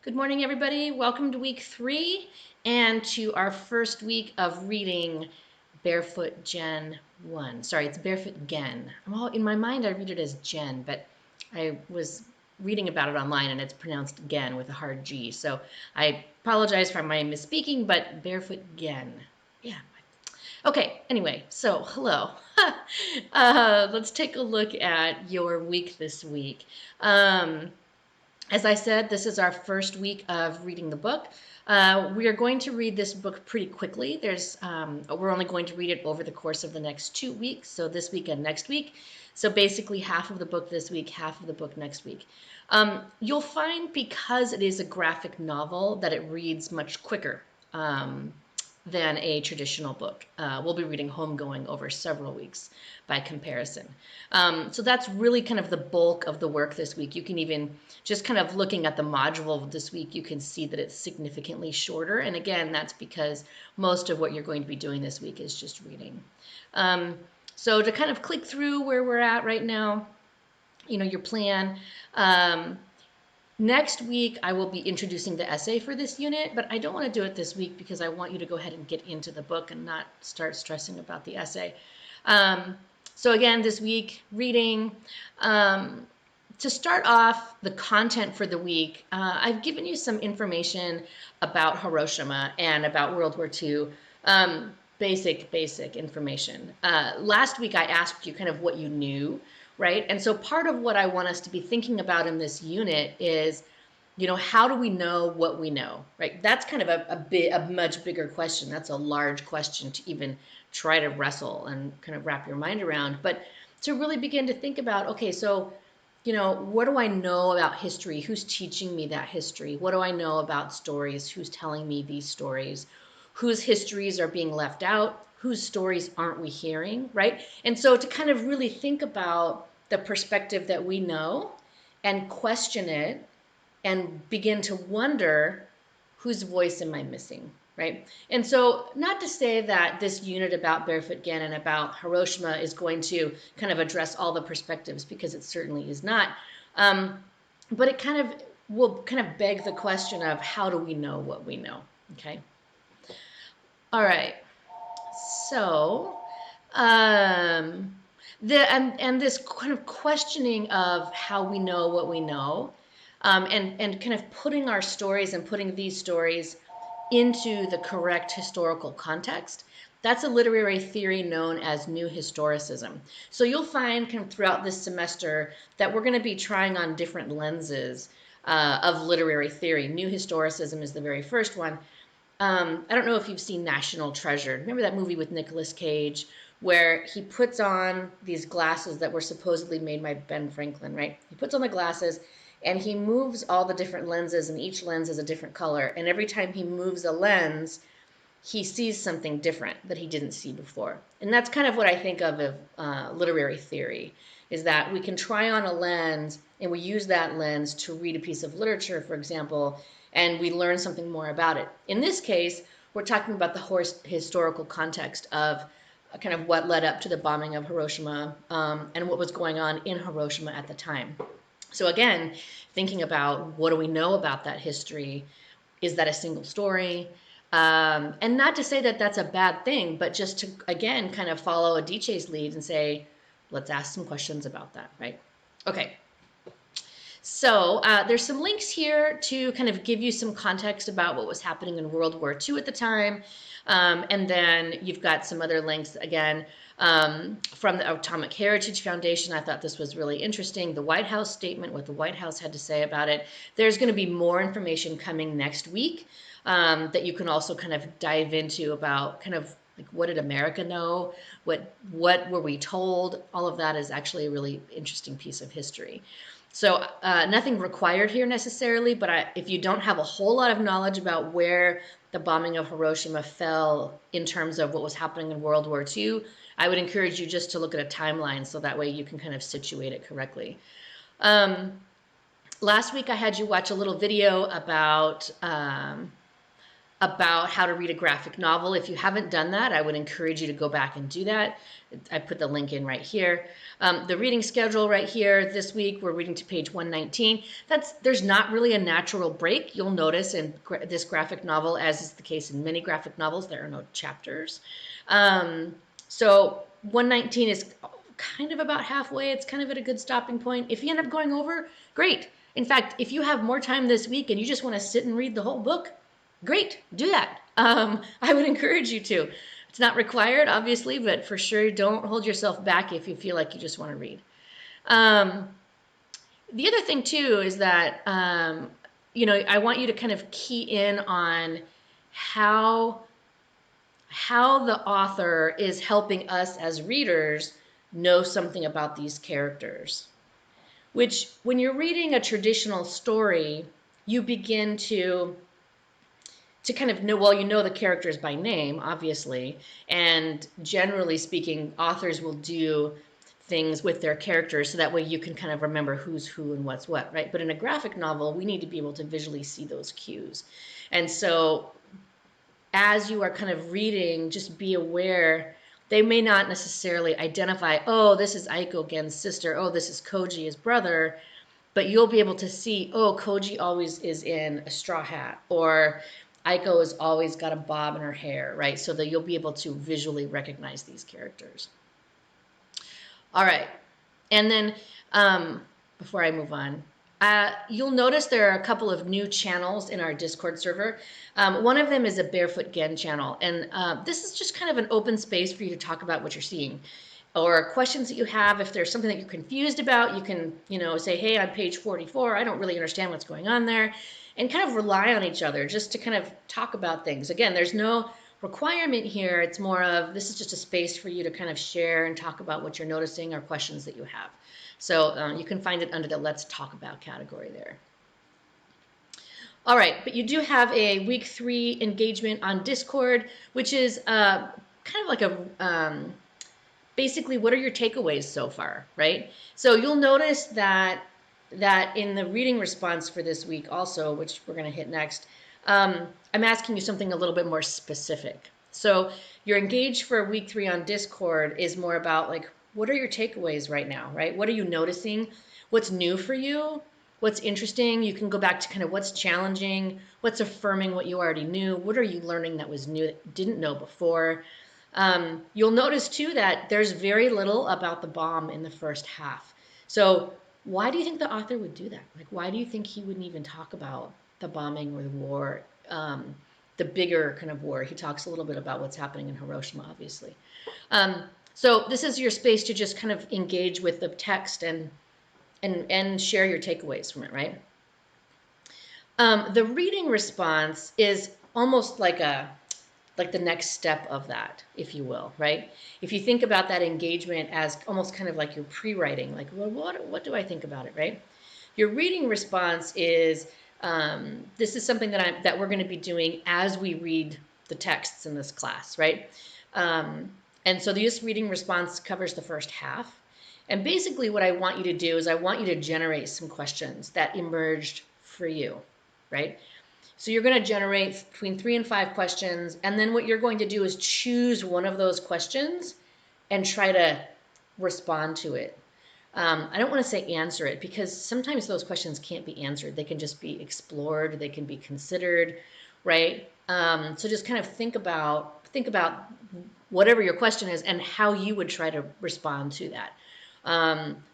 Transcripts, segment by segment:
Good morning, everybody. Welcome to week 3 and to our first week of reading Barefoot Gen 1. Sorry, it's Barefoot Gen. In my mind, I read it as Gen, but I was reading about it online and it's pronounced Gen with a hard G. So I apologize for my misspeaking, but Barefoot Gen. Yeah. Okay, anyway, so hello. Let's take a look at your week this week. As I said, this is our first week of reading the book. We are going to read this book pretty quickly. We're only going to read it over the course of the next 2 weeks, so this week and next week. So basically half of the book this week, half of the book next week. You'll find because it is a graphic novel that it reads much quicker than a traditional book. We'll be reading Homegoing over several weeks by comparison. So that's really kind of the bulk of the work this week. You can even, just kind of looking at the module this week, you can see that it's significantly shorter. And again, that's because most of what you're going to be doing this week is just reading. So to kind of click through where we're at right now, your plan. Next week, I will be introducing the essay for this unit, but I don't want to do it this week because I want you to go ahead and get into the book and not start stressing about the essay. So again, this week, reading. To start off the content for the week, I've given you some information about Hiroshima and about World War II. Basic information. Last week, I asked you kind of what you knew, right? And so part of what I want us to be thinking about in this unit is, how do we know what we know, right? That's kind of a much bigger question. That's a large question to even try to wrestle and kind of wrap your mind around. But to really begin to think about, okay, so, what do I know about history? Who's teaching me that history? What do I know about stories? Who's telling me these stories? Whose histories are being left out? Whose stories aren't we hearing, right? And so to kind of really think about the perspective that we know and question it and begin to wonder, whose voice am I missing, right? And so not to say that this unit about Barefoot Gen and about Hiroshima is going to kind of address all the perspectives, because it certainly is not. But it kind of will kind of beg the question of, how do we know what we know, okay? All right, so this kind of questioning of how we know what we know, and kind of putting our stories and putting these stories into the correct historical context, that's a literary theory known as New Historicism. So you'll find kind of throughout this semester that we're going to be trying on different lenses of literary theory. New Historicism is the very first one. I don't know if you've seen National Treasure. Remember that movie with Nicolas Cage where he puts on these glasses that were supposedly made by Ben Franklin, right? He puts on the glasses and he moves all the different lenses, and each lens is a different color. And every time he moves a lens, he sees something different that he didn't see before. And that's kind of what I think of literary theory, is that we can try on a lens and we use that lens to read a piece of literature, for example, and we learn something more about it. In this case, we're talking about the historical context of kind of what led up to the bombing of Hiroshima, and what was going on in Hiroshima at the time. So again, thinking about, what do we know about that history? Is that a single story? And not to say that that's a bad thing, but just to, again, kind of follow Adichie's lead and say, let's ask some questions about that, right? Okay. So there's some links here to kind of give you some context about what was happening in World War II at the time. And then you've got some other links, again, from the Atomic Heritage Foundation. I thought this was really interesting. The White House statement, what the White House had to say about it. There's going to be more information coming next week that you can also kind of dive into about kind of like, what did America know? What were we told? All of that is actually a really interesting piece of history. So nothing required here necessarily, but if you don't have a whole lot of knowledge about where the bombing of Hiroshima fell in terms of what was happening in World War II, I would encourage you just to look at a timeline so that way you can kind of situate it correctly. Last week I had you watch a little video about about how to read a graphic novel. If you haven't done that, I would encourage you to go back and do that. I put the link in right here. The reading schedule right here. This week we're reading to page 119. There's not really a natural break. You'll notice in this graphic novel, as is the case in many graphic novels, there are no chapters. So 119 is kind of about halfway. It's kind of at a good stopping point. If you end up going over, great. In fact, if you have more time this week and you just want to sit and read the whole book, great, do that. I would encourage you to. It's not required, obviously, but for sure, don't hold yourself back if you feel like you just want to read. The other thing too is that, I want you to kind of key in on how the author is helping us as readers know something about these characters. Which, when you're reading a traditional story, you begin to kind of know, well, you know the characters by name, obviously, and generally speaking, authors will do things with their characters so that way you can kind of remember who's who and what's what, right? But in a graphic novel, we need to be able to visually see those cues. And so as you are kind of reading, just be aware they may not necessarily identify, oh, this is Aiko Gen's sister, oh, this is Koji, his brother, but you'll be able to see, oh, Koji always is in a straw hat, or Aiko has always got a bob in her hair, right? So that you'll be able to visually recognize these characters. All right. And then before I move on, you'll notice there are a couple of new channels in our Discord server. One of them is a Barefoot Gen channel. And this is just kind of an open space for you to talk about what you're seeing or questions that you have. If there's something that you're confused about, you can, say, hey, on page 44, I don't really understand what's going on there. And kind of rely on each other just to kind of talk about things. Again, there's no requirement here. It's more of, this is just a space for you to kind of share and talk about what you're noticing or questions that you have. So you can find it under the Let's Talk About category there. All right, but you do have a week 3 engagement on Discord, which is kind of like a, basically, what are your takeaways so far, right? So you'll notice that in the reading response for this week also, which we're going to hit next, I'm asking you something a little bit more specific. So your engage for week 3 on Discord is more about like, what are your takeaways right now, right? What are you noticing? What's new for you? What's interesting? You can go back to kind of what's challenging, what's affirming what you already knew, what are you learning that was new that you didn't know before? You'll notice too that there's very little about the bomb in the first half. So why do you think the author would do that? Like, why do you think he wouldn't even talk about the bombing or the war, the bigger kind of war? He talks a little bit about what's happening in Hiroshima, obviously. So this is your space to just kind of engage with the text and share your takeaways from it, right? The reading response is almost like the next step of that, if you will, right? If you think about that engagement as almost kind of like your pre-writing, like, well, what do I think about it, right? Your reading response is, this is something that we're going to be doing as we read the texts in this class, right? And so this reading response covers the first half. And basically what I want you to do is I want you to generate some questions that emerged for you, right? So you're going to generate between 3 and 5 questions, and then what you're going to do is choose one of those questions and try to respond to it. I don't want to say answer it, because sometimes those questions can't be answered. They can just be explored, they can be considered, right? So just kind of think about whatever your question is and how you would try to respond to that.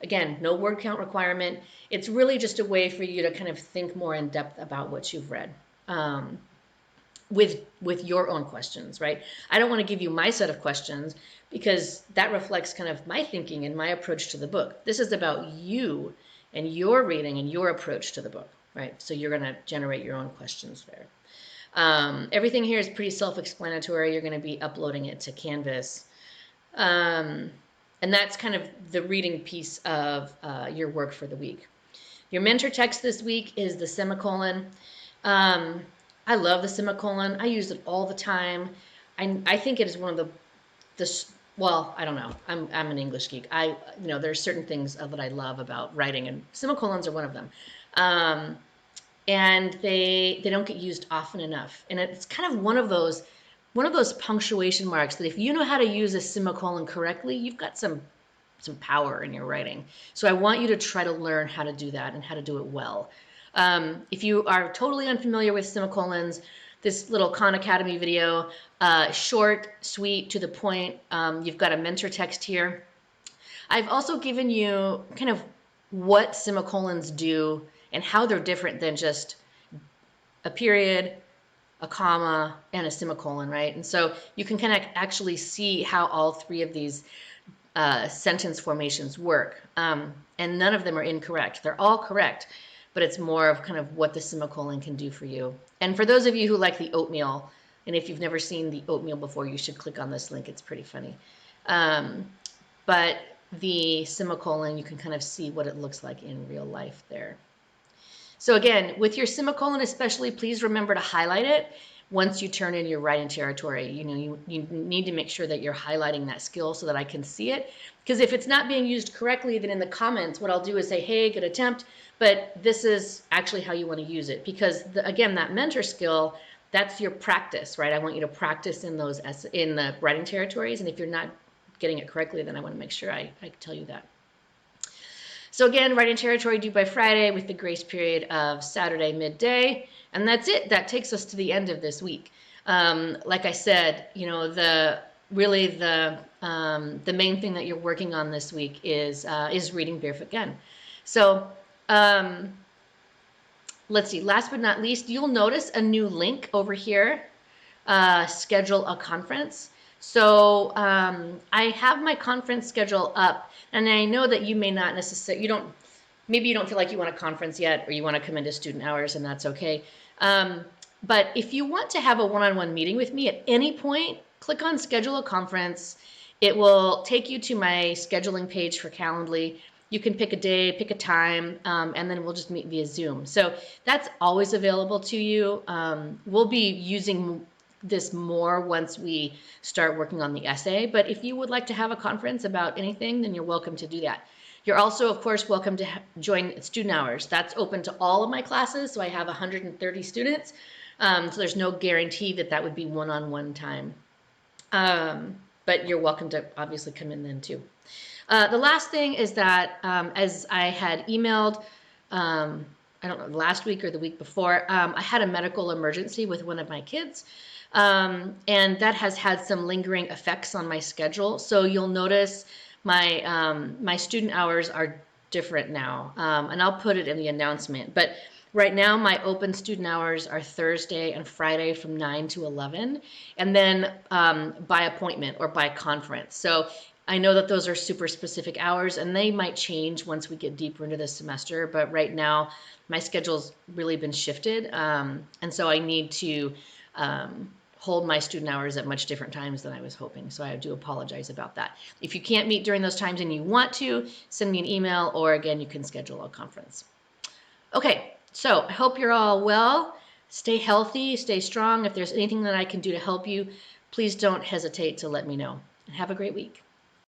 Again, no word count requirement. It's really just a way for you to kind of think more in depth about what you've read. With your own questions, right? I don't want to give you my set of questions because that reflects kind of my thinking and my approach to the book. This is about you and your reading and your approach to the book, right? So you're going to generate your own questions there. Everything here is pretty self-explanatory. You're going to be uploading it to Canvas. And that's kind of the reading piece of your work for the week. Your mentor text this week is the Semicolon. I love the Semicolon. I use it all the time. I think it is one of the well, I don't know. I'm an English geek. There's certain things that I love about writing, and semicolons are one of them. and they don't get used often enough. And it's kind of one of those punctuation marks that if you know how to use a semicolon correctly, you've got some power in your writing. So I want you to try to learn how to do that and how to do it well. If you are totally unfamiliar with semicolons, this little Khan Academy video, short, sweet, to the point. You've got a mentor text here. I've also given you kind of what semicolons do and how they're different than just a period, a comma, and a semicolon, right? And so you can kind of actually see how all three of these sentence formations work. And none of them are incorrect. They're all correct, but it's more of kind of what the semicolon can do for you. And for those of you who like the oatmeal, and if you've never seen the oatmeal before, you should click on this link. It's pretty funny. But the semicolon, you can kind of see what it looks like in real life there. So again, with your semicolon especially, please remember to highlight it once you turn in your writing territory. You need to make sure that you're highlighting that skill so that I can see it. Because if it's not being used correctly, then in the comments, what I'll do is say, hey, good attempt, but this is actually how you want to use it. Because again, that mentor skill, that's your practice, right? I want you to practice in the writing territories. And if you're not getting it correctly, then I want to make sure I tell you that. So again, writing territory due by Friday with the grace period of Saturday midday. And that's it. That takes us to the end of this week. Like I said, the main thing that you're working on this week is reading Barefoot Again. So let's see. Last but not least, you'll notice a new link over here. Schedule a conference. So I have my conference schedule up, and I know that you may not necessarily, maybe you don't feel like you want a conference yet, or you want to come into student hours, and that's okay. But if you want to have a one-on-one meeting with me at any point, click on schedule a conference. It will take you to my scheduling page for Calendly. You can pick a day, pick a time, and then we'll just meet via Zoom. So that's always available to you. We'll be using this more once we start working on the essay. But if you would like to have a conference about anything, then you're welcome to do that. You're also, of course, welcome to join student hours. That's open to all of my classes. So I have 130 students. So there's no guarantee that would be one-on-one time. But you're welcome to obviously come in then too. The last thing is that as I had emailed, I don't know, last week or the week before, I had a medical emergency with one of my kids. And that has had some lingering effects on my schedule. So you'll notice my student hours are different now. And I'll put it in the announcement. But right now, my open student hours are Thursday and Friday from 9 to 11, and then by appointment or by conference. So I know that those are super specific hours, and they might change once we get deeper into the semester. But right now, my schedule's really been shifted. And so I need to hold my student hours at much different times than I was hoping. So I do apologize about that. If you can't meet during those times and you want to, send me an email, or again, you can schedule a conference. Okay, so I hope you're all well. Stay healthy, stay strong. If there's anything that I can do to help you, please don't hesitate to let me know. And have a great week.